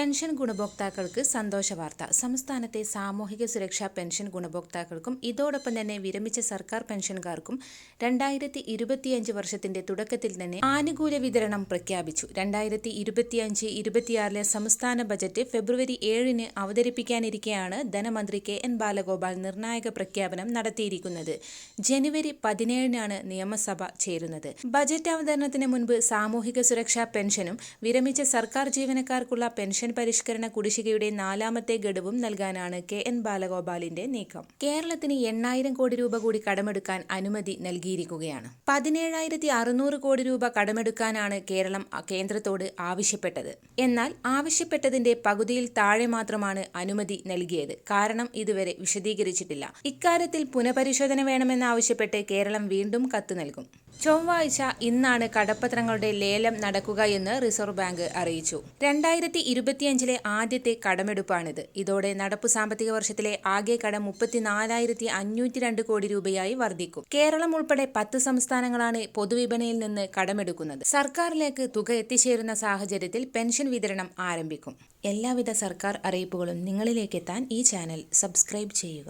Pension ഗുണഭോക്താക്കൾക്ക് സന്തോഷ വാർത്ത. സംസ്ഥാനത്തെ സാമൂഹിക സുരക്ഷാ പെൻഷൻ ഗുണഭോക്താക്കൾക്കും ഇതോടൊപ്പം തന്നെ വിരമിച്ച സർക്കാർ പെൻഷൻകാർക്കും 2025 വർഷത്തിന്റെ തുടക്കത്തിൽ തന്നെ ആനുകൂല്യ വിതരണം പ്രഖ്യാപിച്ചു. 2025-26 സംസ്ഥാന ബജറ്റ് ഫെബ്രുവരി 7 അവതരിപ്പിക്കാനിരിക്കെയാണ് ധനമന്ത്രി KN ബാലഗോപാൽ നിർണായക പ്രഖ്യാപനം നടത്തിയിരിക്കുന്നത്. ജനുവരി 17 നിയമസഭ ചേരുന്നത്. ബജറ്റ് അവതരണത്തിന് മുൻപ് സാമൂഹിക സുരക്ഷാ പെൻഷനും വിരമിച്ച സർക്കാർ ജീവനക്കാർക്കുള്ള പെൻഷൻ പരിഷ്കരണ കുടിശ്ശികയുടെ 4ാമത്തെ ഗഡുവും നൽകാനാണ് KN ബാലഗോപാലിന്റെ നീക്കം. കേരളത്തിന് 8,000 കോടി രൂപ കൂടി കടമെടുക്കാൻ അനുമതി നൽകിയിരിക്കുകയാണ്. 17,600 കോടി രൂപ കടമെടുക്കാനാണ് കേരളം കേന്ദ്രത്തോട് ആവശ്യപ്പെട്ടത്. എന്നാൽ ആവശ്യപ്പെട്ടതിന്റെ പകുതിയിൽ താഴെ മാത്രമാണ് അനുമതി നൽകിയത്. കാരണം ഇതുവരെ വിശദീകരിച്ചിട്ടില്ല. ഇക്കാര്യത്തിൽ പുനഃപരിശോധന വേണമെന്നാവശ്യപ്പെട്ട് കേരളം വീണ്ടും കത്ത് നൽകും. ചൊവ്വാഴ്ച ഇന്നാണ് കടപ്പത്രങ്ങളുടെ ലേലം നടക്കുക എന്ന് റിസർവ് ബാങ്ക് അറിയിച്ചു. 2025 ആദ്യത്തെ കടമെടുപ്പാണിത്. ഇതോടെ നടപ്പു സാമ്പത്തിക വർഷത്തിലെ ആകെ കടം 34,502 കോടി രൂപയായി വർദ്ധിക്കും. കേരളം ഉൾപ്പെടെ 10 സംസ്ഥാനങ്ങളാണ് പൊതുവിപണിയിൽ നിന്ന് കടമെടുക്കുന്നത്. സർക്കാരിലേക്ക് തുക എത്തിച്ചേരുന്ന സാഹചര്യത്തിൽ പെൻഷൻ വിതരണം ആരംഭിക്കും. എല്ലാവിധ സർക്കാർ അറിയിപ്പുകളും നിങ്ങളിലേക്ക് എത്താൻ ഈ ചാനൽ സബ്സ്ക്രൈബ് ചെയ്യുക.